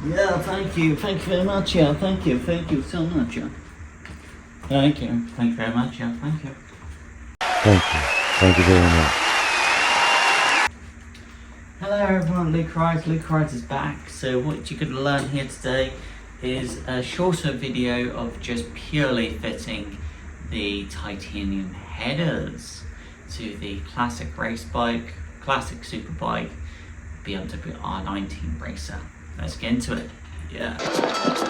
Yeah, thank you very much, yeah, thank you so much, yeah. Thank you very much, yeah, thank you. Thank you very much. Hello everyone, Luke Wright is back. So what you're going to learn here today is a shorter video of just purely fitting the titanium headers to the classic race bike, classic superbike, BMW R NineT Racer. Let's get into it. Yeah.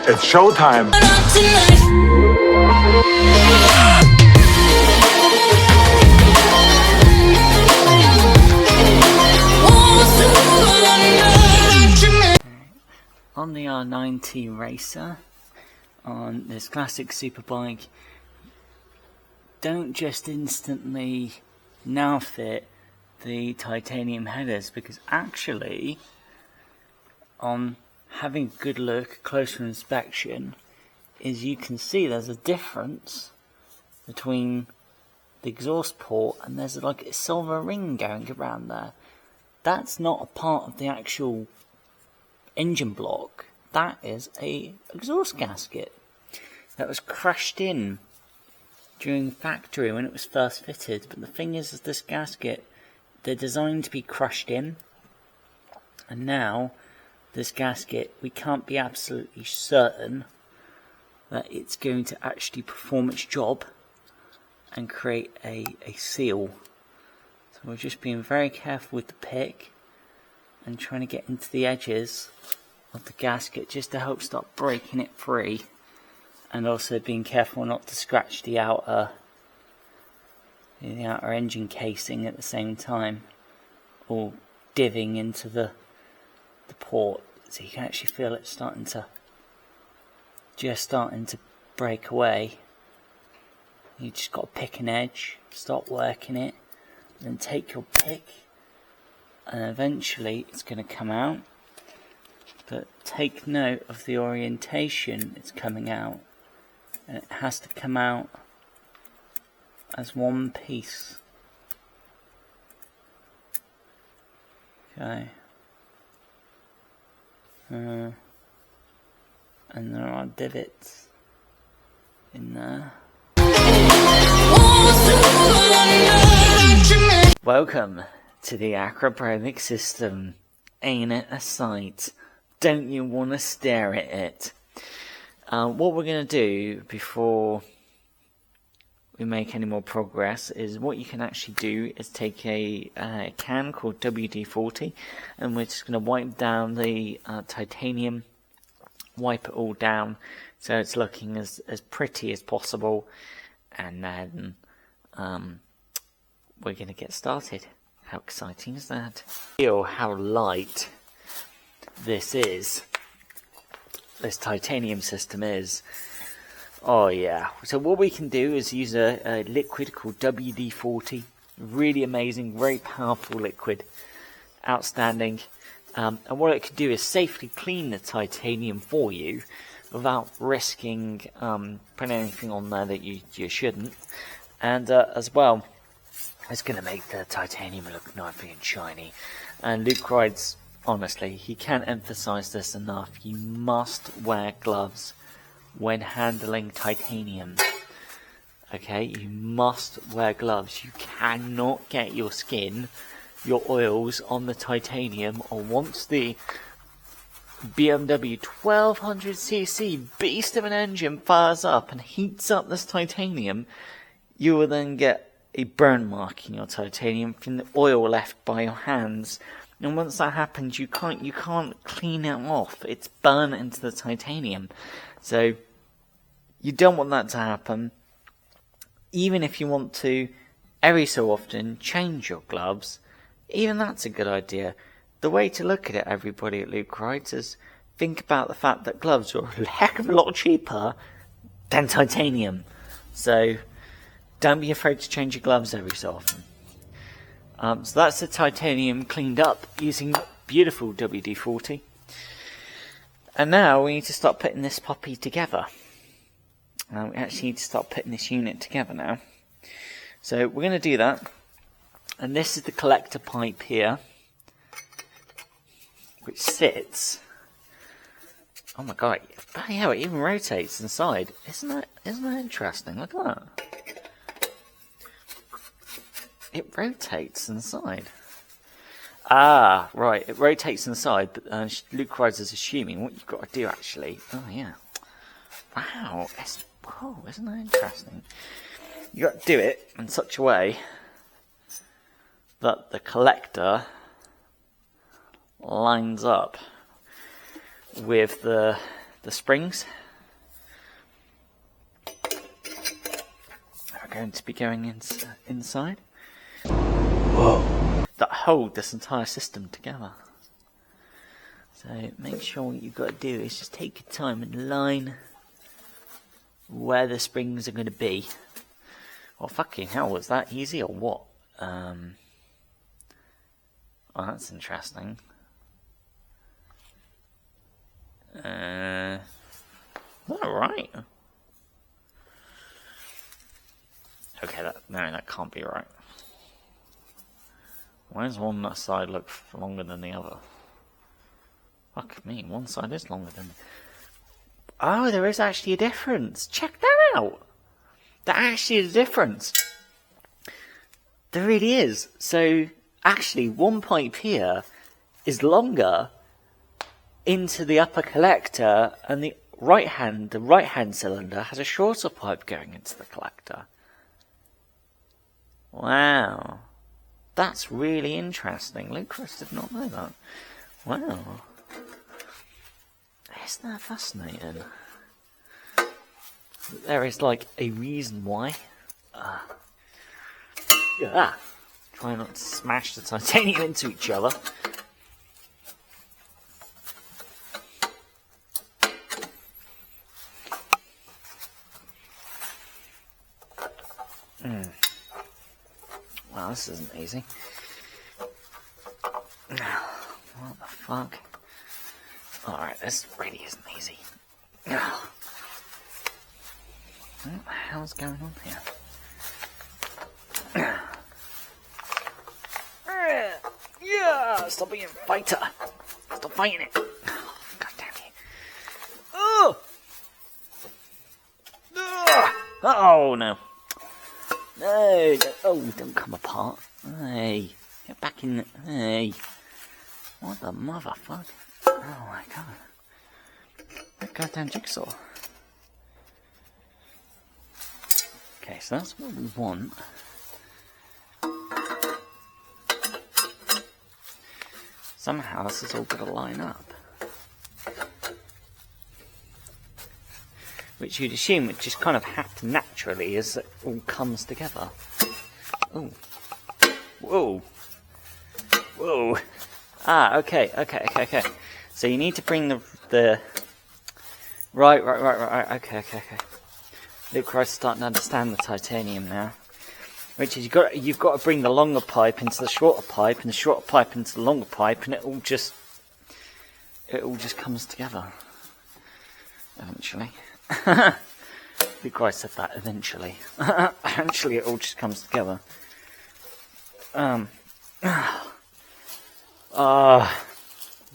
It's showtime. On the R NineT Racer, on this classic superbike, don't just instantly now fit the titanium headers, because actually, on having a good look, closer inspection, is you can see there's a difference between the exhaust port and there's like a silver ring going around there. That's not a part of the actual engine block. That is a exhaust gasket that was crushed in during factory when it was first fitted. But the thing is this gasket, they're designed to be crushed in, and now this gasket, we can't be absolutely certain that it's going to actually perform its job and create a seal. So we're just being very careful with the pick and trying to get into the edges of the gasket just to help start breaking it free, and also being careful not to scratch the outer engine casing at the same time, or divvying into the port, so you can actually feel it starting to break away. You just got to pick an edge, start working it, then take your pick, and eventually it's going to come out. But take note of the orientation it's coming out, and it has to come out as one piece. Okay. And there are divots in there. Welcome to the Akrapovic system. Ain't it a sight? Don't you want to stare at it? What we're going to do before we make any more progress is, what you can actually do is take a can called WD-40, and we're just going to wipe down the titanium, wipe it all down so it's looking as pretty as possible, and then we're going to get started. How exciting is that? Feel how light this titanium system is. Oh yeah. So what we can do is use a liquid called WD-40. Really amazing, very powerful liquid. Outstanding. And what it can do is safely clean the titanium for you without risking putting anything on there that you shouldn't. And as well, it's going to make the titanium look nice and shiny. And Luke Wright's, honestly, he can't emphasize this enough. You must wear gloves when handling titanium. Okay, you must wear gloves. You cannot get your skin, your oils on the titanium, or once the BMW 1200cc beast of an engine fires up and heats up this titanium, you will then get a burn mark in your titanium from the oil left by your hands. And once that happens, you can't clean it off. It's burnt into the titanium. So you don't want that to happen. Even if you want to, every so often, change your gloves, even that's a good idea. The way to look at it, everybody at Luke Wright, is think about the fact that gloves are a heck of a lot cheaper than titanium. So don't be afraid to change your gloves every so often. So that's the titanium cleaned up using beautiful WD-40. And now we need to start putting this puppy together. We actually need to start putting this unit together now. So we're going to do that. And this is the collector pipe here, which sits Oh my god, bloody hell, it even rotates inside. Isn't that interesting? Look at that. It rotates inside. Ah, right, it rotates inside, but Luke Rides is assuming what you've got to do actually. Oh yeah. Wow, isn't that interesting? You got to do it in such a way that the collector lines up with the springs are going to be going inside. Whoa. That hold this entire system together. So make sure what you've got to do is just take your time and line where the springs are going to be. Well, fucking hell, was that easy or what? Oh, that's interesting. Alright. Okay, that can't be right. Why does one side look longer than the other? Fuck me, one side is longer than... Oh, there is actually a difference. Check that out. There actually is a difference. There really is. So, actually, one pipe here is longer into the upper collector, and the right hand cylinder has a shorter pipe going into the collector. Wow. That's really interesting. Lucas did not know that. Wow. Isn't that fascinating? There is like a reason why. Try not to smash the titanium into each other. Wow, this isn't easy. What the fuck? Alright, this really isn't easy. What the hell's going on here? Yeah! Stop being a fighter! Stop fighting it! God damn it! Oh! Oh no! No! Oh, don't come apart! Hey! Get back in! Hey! What the motherfucker? Oh my god! That goddamn jigsaw! Okay, so that's what we want. Somehow this is all going to line up. Which you'd assume would just kind of happen naturally as it all comes together. Ooh. Whoa. Whoa. Ah, okay. So you need to bring the... Right. Okay. Luke Rice's starting to understand the titanium now. Which is you've got to bring the longer pipe into the shorter pipe, and the shorter pipe into the longer pipe, and it all just comes together. Eventually. Luke Rice said that eventually. Eventually it all just comes together. You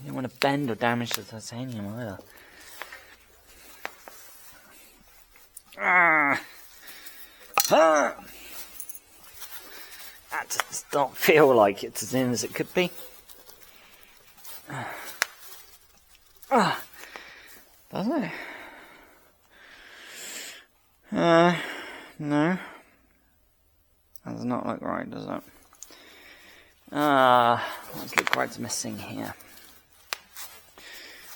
don't want to bend or damage the titanium either. That does not feel like it's as in as it could be. Does it? No. That does not look right, does it? What's Luke Ride's missing here?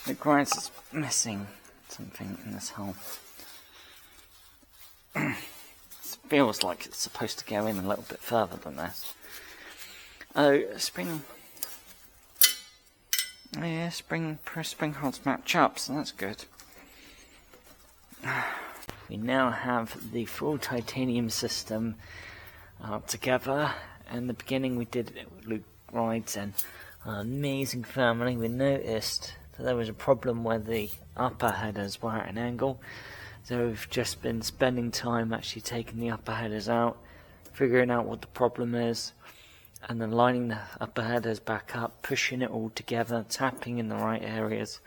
Luke Ride's is missing something in this hole. Feels like it's supposed to go in a little bit further than this. Oh, spring. Yeah, spring holes match up, so that's good. We now have the full titanium system together. In the beginning, we did it with Luke Rides and an amazing family. We noticed that there was a problem where the upper headers were at an angle. So we've just been spending time actually taking the upper headers out, figuring out what the problem is, and then lining the upper headers back up, pushing it all together, tapping in the right areas,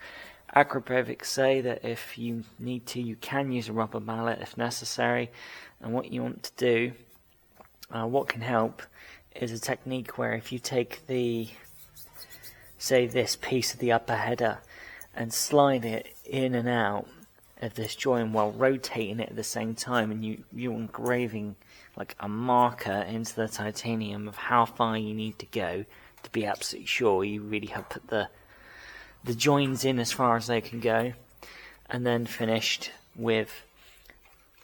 Akrapovic say that if you need to, you can use a rubber mallet if necessary. And what you want to do, what can help, is a technique where if you take the, say this piece of the upper header and slide it in and out of this joint while rotating it at the same time, and you're engraving like a marker into the titanium of how far you need to go to be absolutely sure you really have put the joins in as far as they can go, and then finished with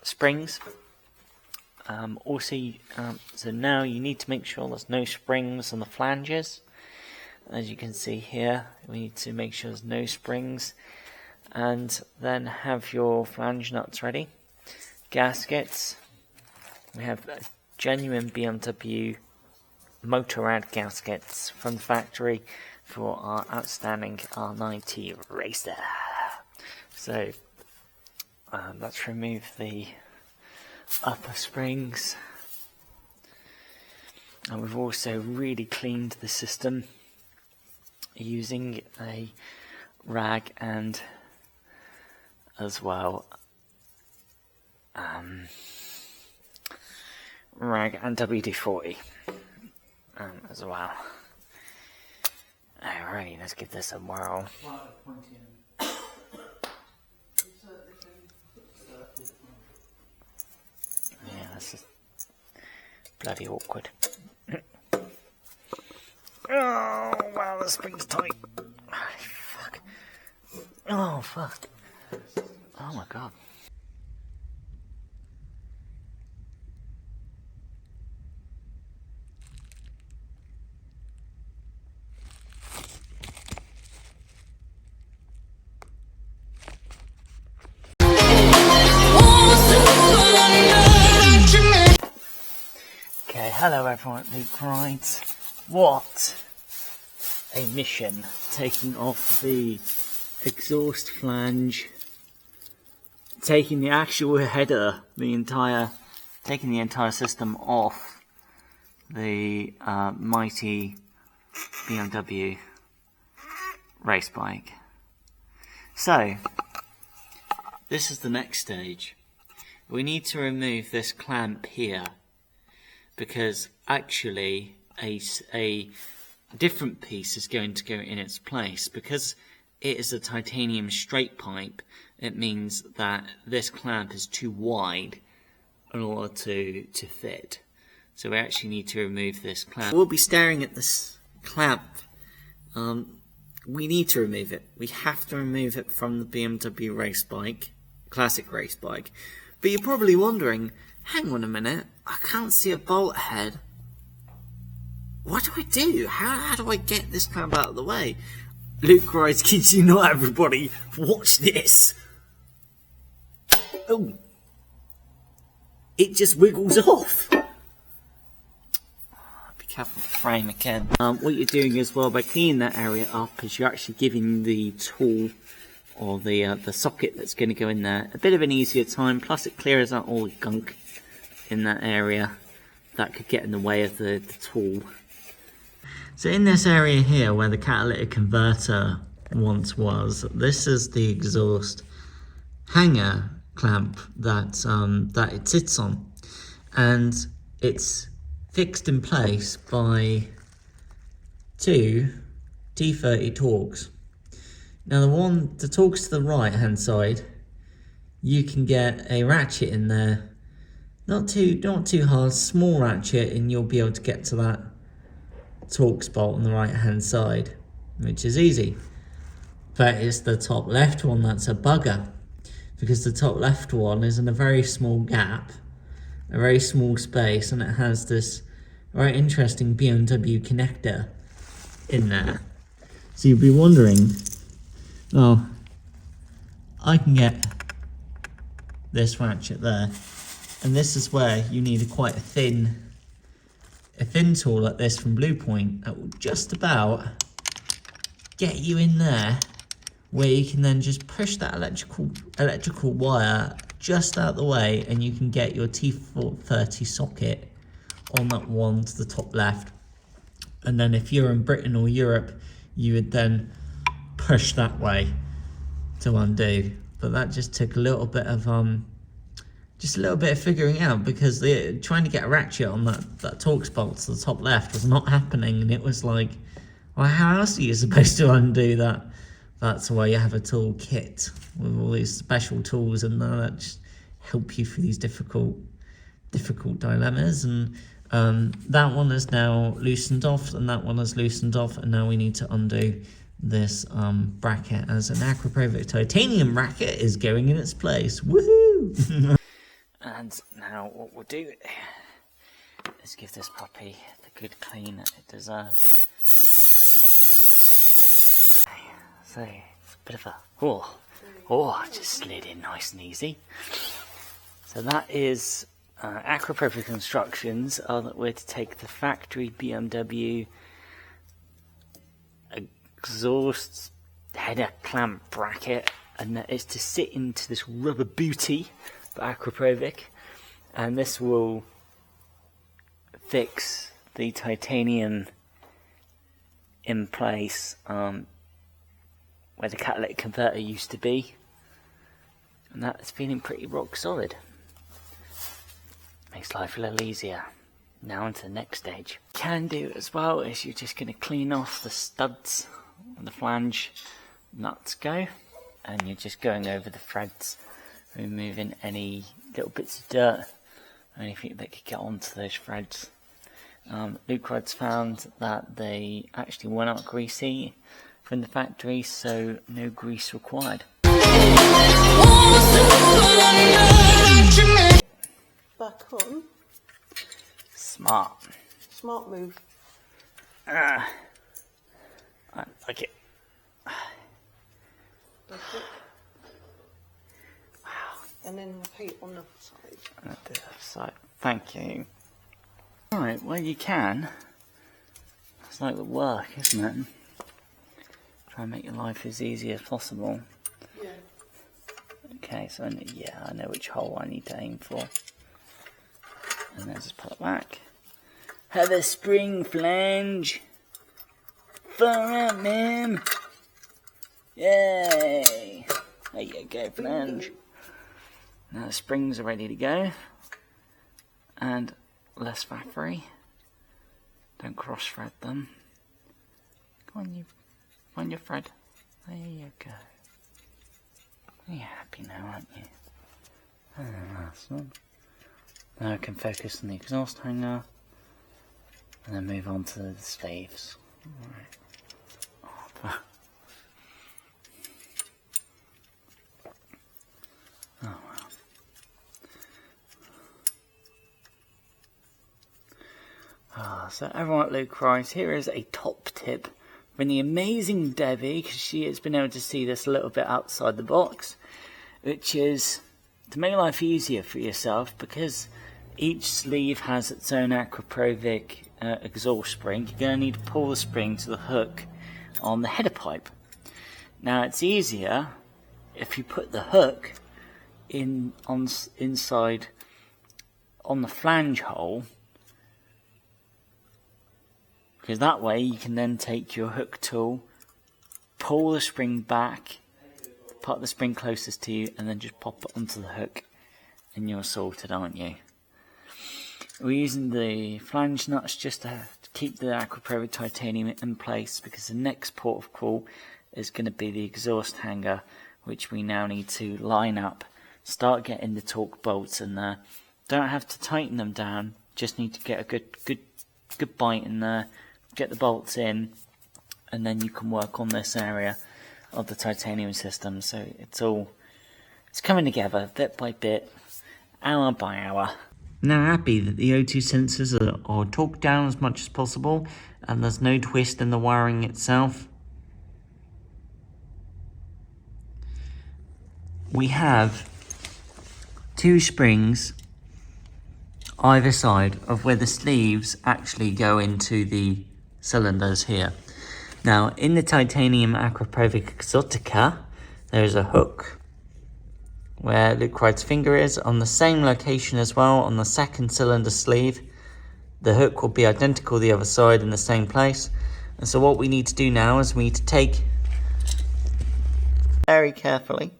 springs. So now you need to make sure there's no springs on the flanges. As you can see here, we need to make sure there's no springs, and then have your flange nuts ready. Gaskets, we have genuine BMW Motorrad gaskets from the factory for our outstanding R NineT Racer. So let's remove the upper springs, and we've also really cleaned the system using a rag and as well rag and WD-40 as well. Alright, let's give this a whirl. Yeah, this is bloody awkward. Oh wow, the spring's tight. Holy fuck. Oh fuck. Oh my god. Okay, hello everyone at Luke Rides. What a mission, taking off the exhaust flange, taking the actual header, taking the entire system off the mighty BMW race bike. So, this is the next stage. We need to remove this clamp here, because actually a different piece is going to go in its place. Because it is a titanium straight pipe, it means that this clamp is too wide in order to fit. So we actually need to remove this clamp. We'll be staring at this clamp. We need to remove it. We have to remove it from the BMW race bike, classic race bike. But you're probably wondering, hang on a minute, I can't see a bolt head. What do I do? How do I get this clamp out of the way? Luke Rides kids, you not everybody, watch this. Oh, it just wiggles off. Be careful with the frame again. What you're doing as well by cleaning that area up is you're actually giving the tool or the socket that's going to go in there a bit of an easier time, plus it clears out all the gunk in that area that could get in the way of the tool. So in this area here where the catalytic converter once was, this is the exhaust hanger clamp that it sits on, and it's fixed in place by two T30 Torx. Now the Torx to the right hand side, you can get a ratchet in there, not too hard, small ratchet, and you'll be able to get to that Torx bolt on the right hand side, which is easy. But it's the top left one that's a bugger, because the top left one is in a very small gap, a very small space, and it has this very interesting BMW connector in there. So you'll be wondering, well, I can get this ratchet there, and this is where you need quite a thin tool like this from Blue Point that will just about get you in there, where you can then just push that electrical wire just out the way, and you can get your T30 socket on that one to the top left. And then if you're in Britain or Europe, you would then push that way, to undo, but that just took a little bit of figuring out, because trying to get a ratchet on that Torx bolt to the top left was not happening, and it was like, well, how else are you supposed to undo that? That's why you have a tool kit with all these special tools and that just help you through these difficult dilemmas. And that one is now loosened off, and that one is loosened off, and now we need to undo this bracket, as an Akrapovic titanium bracket is going in its place. Woohoo! And now what we'll do is give this puppy the good clean that it deserves. So, it's a bit of a... Oh, just slid in nice and easy. So that is Akrapovic instructions are that we're to take the factory BMW exhaust header clamp bracket, and that is to sit into this rubber booty by Akrapovic, and this will fix the titanium in place where the catalytic converter used to be, and that's feeling pretty rock solid. Makes life a little easier. Now on to the next stage. Can do as well is you're just going to clean off the studs and the flange nuts go, and you're just going over the threads, removing any little bits of dirt or anything that could get onto those threads. Luke Rod's found that they actually were not greasy from the factory, so no grease required. Back on. Smart. Smart move. I like it. That's it. Wow. And then repeat on the side. And the other side. Thank you. Alright, well you can. It's like the work, isn't it? Try and make your life as easy as possible. Yeah. Okay, so I know which hole I need to aim for. And then just pull it back. Have a spring flange. Far out, ma'am. Yay. There you go, flange. Now the springs are ready to go. And less factory. Don't cross thread them. Go on, you find your thread. There you go. You're happy now, aren't you? Oh, that's one. Now I can focus on the exhaust hanger and then move on to the sleeves. Alright. Oh well. So everyone at Luke Rice, here is a top tip from the amazing Debbie, because she has been able to see this a little bit outside the box, which is to make life easier for yourself, because each sleeve has its own Akrapovic exhaust spring. You're going to need to pull the spring to the hook on the header pipe. Now it's easier if you put the hook inside on the flange hole, because that way you can then take your hook tool, pull the spring back, put the spring closest to you, and then just pop it onto the hook, and you're sorted, aren't you? We're using the flange nuts just to keep the Akrapovic titanium in place, because the next port of call is going to be the exhaust hanger, which we now need to line up, start getting the torque bolts in there. Don't have to tighten them down, just need to get a good bite in there, get the bolts in, and then you can work on this area of the titanium system. So it's coming together bit by bit, hour by hour. Now happy that the O2 sensors are torqued down as much as possible, and there's no twist in the wiring itself. We have two springs either side of where the sleeves actually go into the cylinders here. Now in the titanium Akrapovic Exotica, there's a hook where Luke Wright's finger is, on the same location as well on the second cylinder sleeve. The hook will be identical the other side in the same place. And so what we need to do now is we need to take very carefully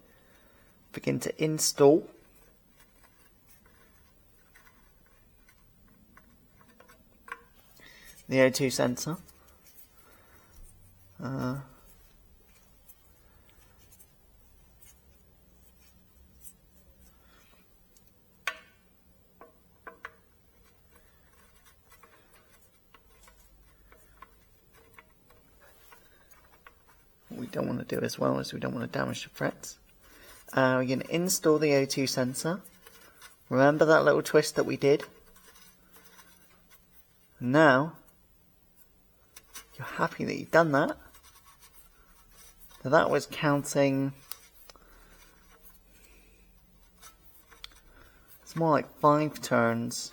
begin to install the O2 sensor. What we don't want to do as well is we don't want to damage the frets. We're going to install the O2 sensor. Remember that little twist that we did? Now, you're happy that you've done that. So that was counting, it's more like 5 turns.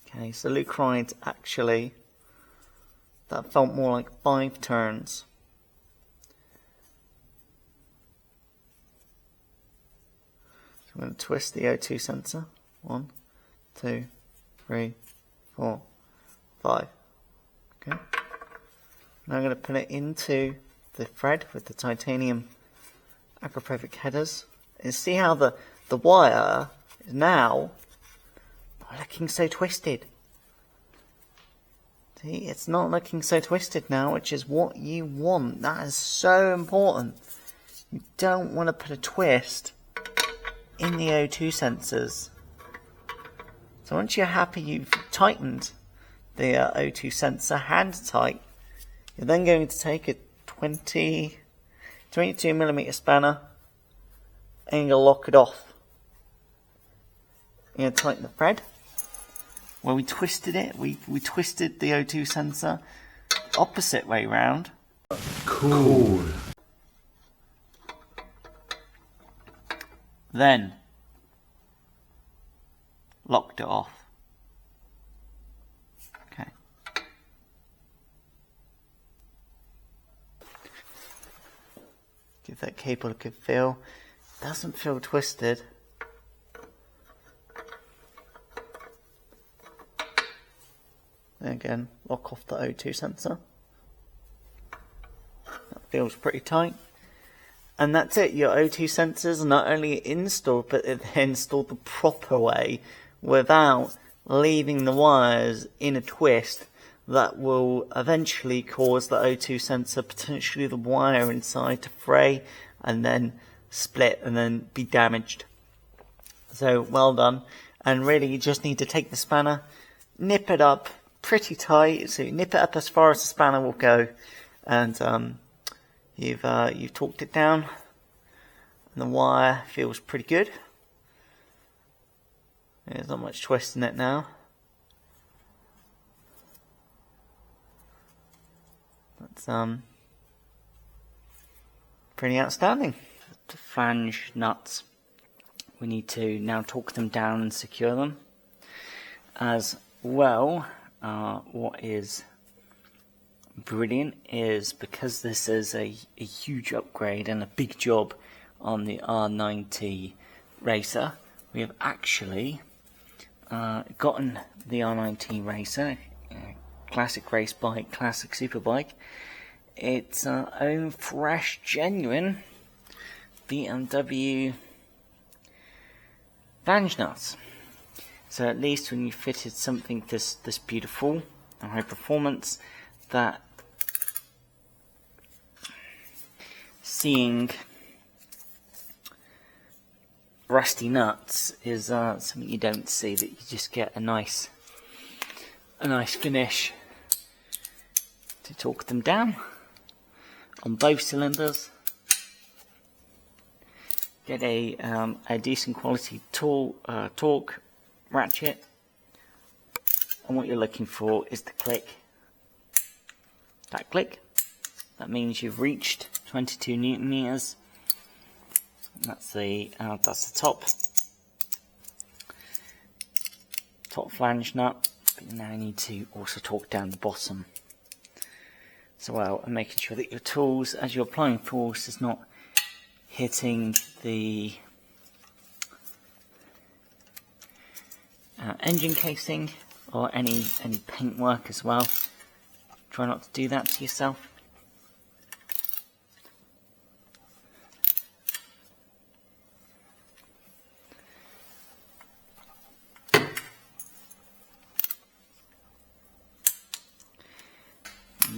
Okay, so Luke rides actually, that felt more like 5 turns. So I'm going to twist the O2 sensor. 1, 2, 3, 4, 5. Okay. Now I'm going to put it into the thread with the titanium Akrapovic headers. And see how the wire is now not looking so twisted. See, it's not looking so twisted now, which is what you want. That is so important. You don't want to put a twist in the O2 sensors. So once you're happy you've tightened the O2 sensor hand tight, you're then going to take a 22mm spanner and you're going to lock it off. You're going to tighten the thread. Where we twisted it, we twisted the O2 sensor opposite way round. Cool. Then locked it off. Okay. Give that cable a good feel. Doesn't feel twisted. And again, lock off the O2 sensor. That feels pretty tight. And that's it, your O2 sensors are not only installed, but they're installed the proper way without leaving the wires in a twist that will eventually cause the O2 sensor, potentially the wire inside, to fray and then split and then be damaged. So well done. And really you just need to take the spanner, nip it up pretty tight, so you nip it up as far as the spanner will go, and you've torqued it down, and the wire feels pretty good. There's not much twist in it now. That's pretty outstanding. The flange nuts, we need to now torque them down and secure them as well. What is brilliant is, because this is a huge upgrade and a big job on the R NineT Racer, we have actually gotten the R NineT Racer, classic race bike, classic superbike, its own fresh, genuine BMW flange nuts. So at least when you fitted something this beautiful and high performance, that seeing rusty nuts is something you don't see, that you just get a nice finish to torque them down on both cylinders. Get a decent quality torque ratchet, and what you're looking for is the click. That click, that means you've reached 22 Newton meters. That's the top flange nut. But you now need to also torque down the bottom as well, and making sure that your tools, as you're applying force, is not hitting the engine casing or any paintwork as well. Try not to do that to yourself.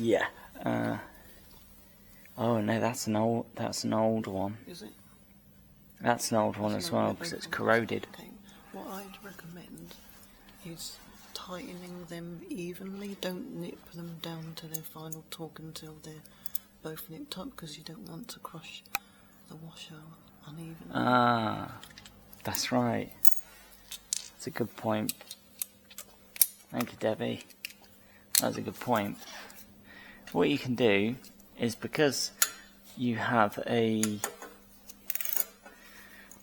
Yeah. Oh no, that's an old one. Is it? That's an old one as well because it's corroded. Okay. What I'd recommend is tightening them evenly. Don't nip them down to their final torque until they're both nipped up, because you don't want to crush the washer unevenly. Ah, that's right. That's a good point. Thank you, Debbie. That's a good point. What you can do is, because you have a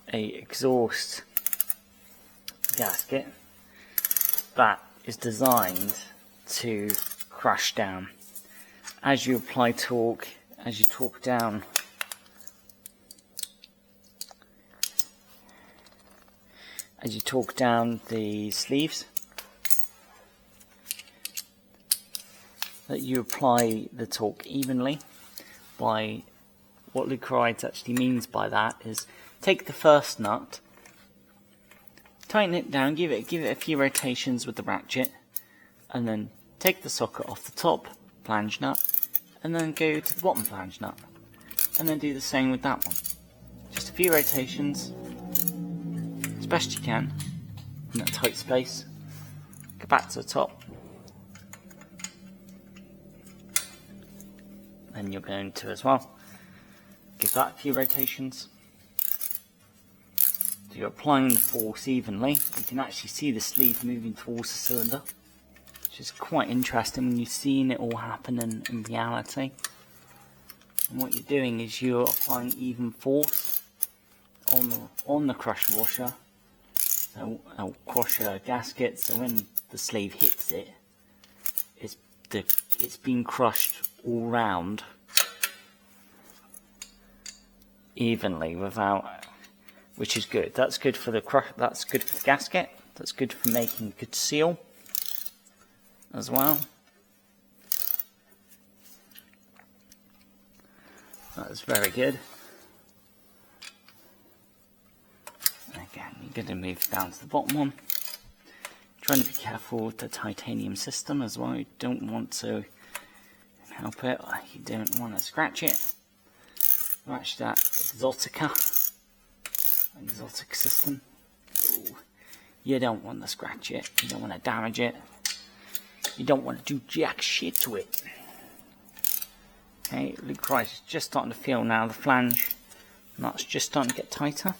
exhaust gasket that is designed to crush down. As you apply torque, as you torque down, the sleeves, that you apply the torque evenly. By what Lucarides actually means by that is, take the first nut, tighten it down, give it a few rotations with the ratchet, and then take the socket off the top flange nut, and then go to the bottom flange nut, and then do the same with that one. Just a few rotations, as best you can, in that tight space. Go back to the top, and you're going to as well. Give that a few rotations. So you're applying the force evenly. You can actually see the sleeve moving towards the cylinder, which is quite interesting when you've seen it all happen in reality. And what you're doing is you're applying even force on the crusher washer, crusher gasket, so when the sleeve hits it, it's being crushed all round evenly which is good. That's good for the gasket. That's good for making a good seal as well. That's very good. Again, you're going to move down to the bottom one. Trying to be careful with the titanium system as well. You don't want to help it. You don't want to scratch it. Scratch that exotica system. Ooh. You don't want to scratch it. You don't want to damage it. You don't want to do jack shit to it. Okay, Luke Rice is just starting to feel now the flange nuts just starting to get tighter.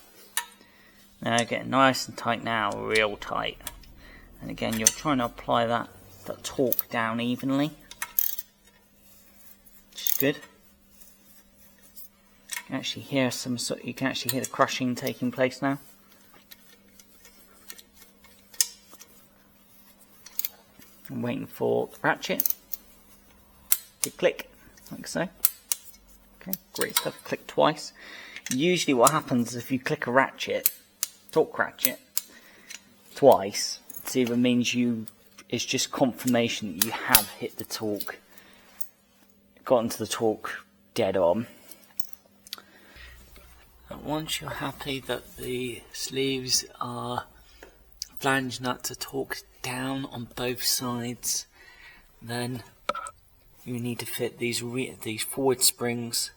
Now getting nice and tight now, real tight. And again, you're trying to apply that torque down evenly, which is good. You can actually hear the crushing taking place now. I'm waiting for the ratchet to click, like so. Okay, great stuff. Click twice. Usually what happens if you click a ratchet, torque ratchet, twice, it either means it's just confirmation that you have hit the torque, gotten to the torque dead on. And once you're happy that the sleeves are flange nuts are torqued down on both sides, then you need to fit these forward springs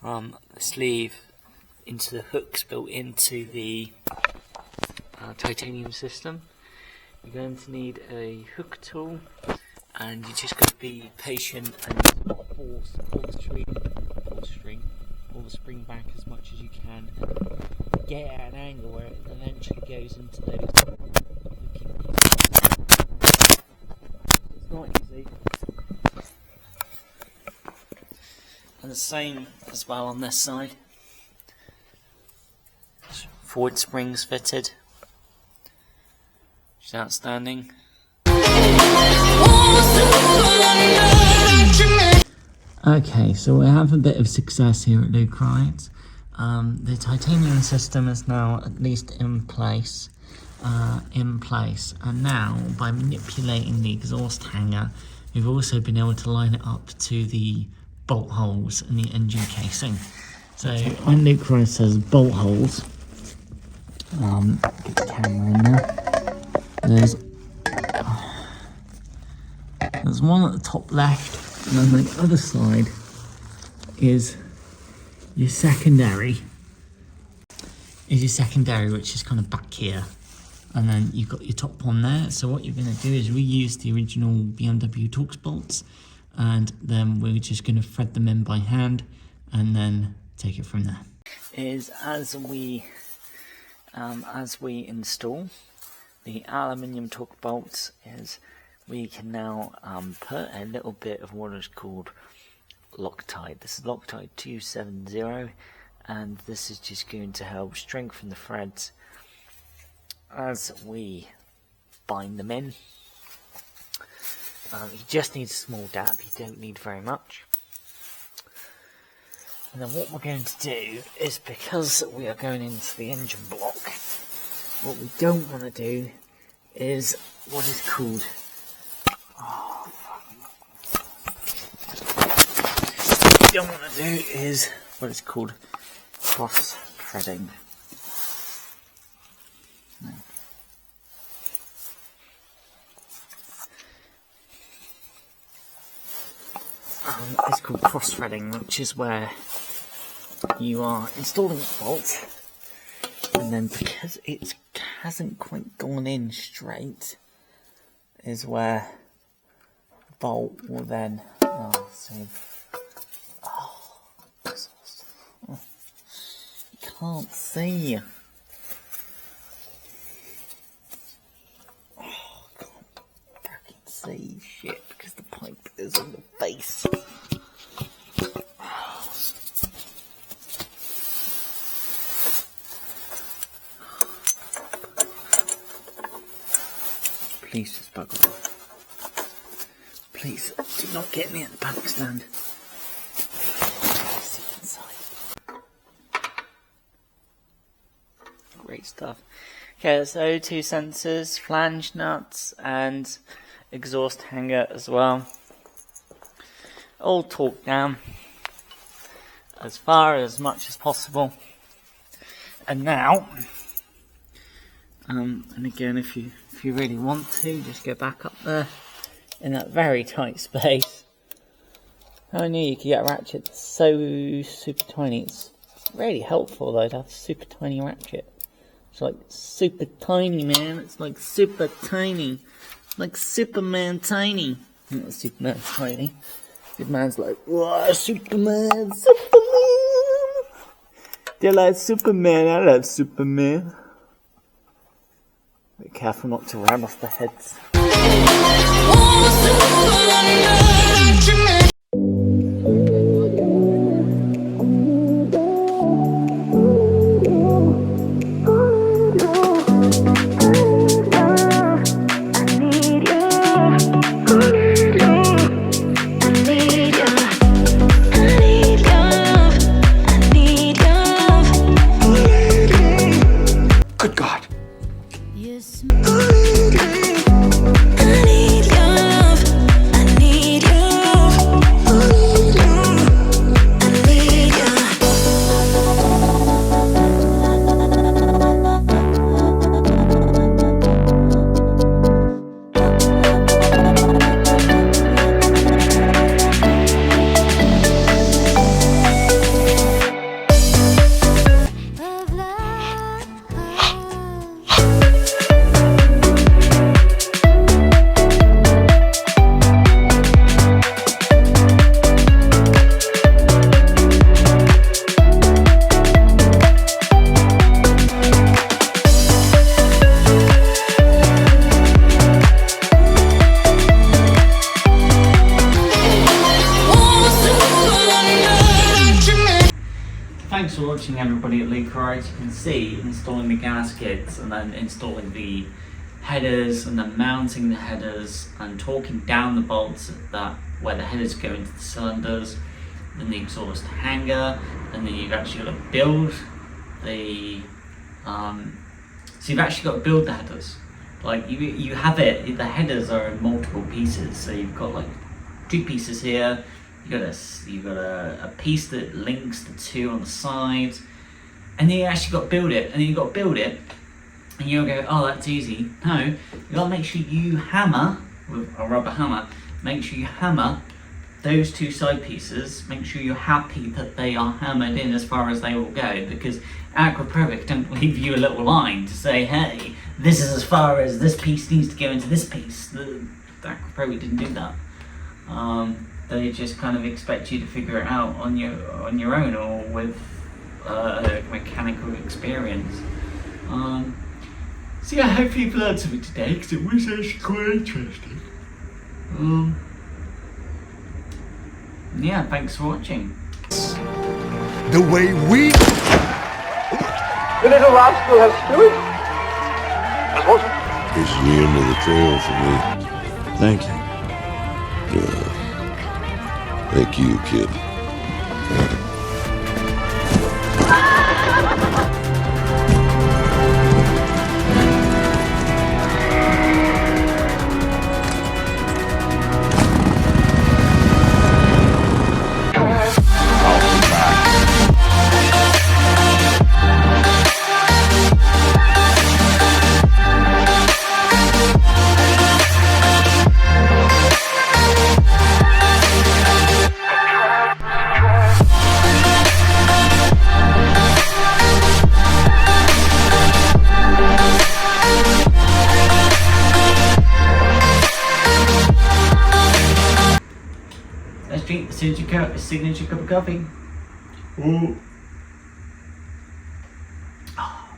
from the sleeve into the hooks built into the titanium system. You're going to need a hook tool, and you just got to be patient and pull the spring back as much as you can, and get at an angle where it eventually goes into those hooking pieces. It's not easy. And the same as well on this side. Forward springs fitted, which is outstanding. Okay, so we have a bit of success here at Luke Rides. The titanium system is now at least in place, and now by manipulating the exhaust hanger, we've also been able to line it up to the bolt holes in the engine casing. So when Luke Rides says bolt holes, get the camera in there. There's one at the top left And then the other side is your secondary. Which is kind of back here. And then you've got your top one there. So what you're going to do is reuse the original BMW Torx bolts, and then we're just going to thread them in by hand and then take it from there. As we install the aluminium torque bolts, we can now put a little bit of what is called Loctite. This is Loctite 270, and this is just going to help strengthen the threads as we bind them in. You just need a small dab, you don't need very much. And then what we're going to do is, because we are going into the engine block, what we don't want to do is what is called cross threading. It's called cross threading, which is where you are installing the bolt, and then because it hasn't quite gone in straight, is where the bolt will then can't see. See shit because the pipe is on the face. Please just bugger off. Please do not get me at the paddock stand. Great stuff. Okay, so 2 sensors, flange nuts, and exhaust hanger as well. All torqued down as much as possible. And now, and again, if you really want to, just go back up there in that very tight space. I knew you could get a ratchet so super tiny. It's really helpful though to have a super tiny ratchet. It's like super tiny, man. It's like super tiny. Like Superman tiny. Not Superman tiny. Good man's like, whoa, Superman, Superman. They like Superman, I love Superman. Be careful not to ram off the heads. Thanks for watching everybody at Leaker. As you can see, installing the gaskets and then installing the headers and then mounting the headers and torquing down the bolts where the headers go into the cylinders, then the exhaust hanger, and then you've actually got to build the the headers. Like you have it, the headers are in multiple pieces, so you've got like 2 pieces here. You've got a piece that links the 2 on the sides, and then you actually got to build it, and then you've got to build it, and you'll go, oh, that's easy. No, you've got to make sure you hammer with a rubber hammer, make sure you hammer those two side pieces, make sure you're happy that they are hammered in as far as they will go, because Akrapovic don't leave you a little line to say, hey, this is as far as this piece needs to go into this piece. The Akrapovic didn't do that. They just kind of expect you to figure it out on your own, or with mechanical experience. So yeah, I hope you've learned something today, because it was actually quite interesting. Yeah, thanks for watching. The way we... The little rascal has spirit. This is the end of the trail for me. Thank you. Thank you, kid. Let's drink the signature cup of coffee. Ooh.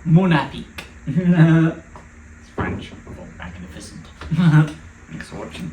Magnifique. It's French for magnificent. Thanks for watching.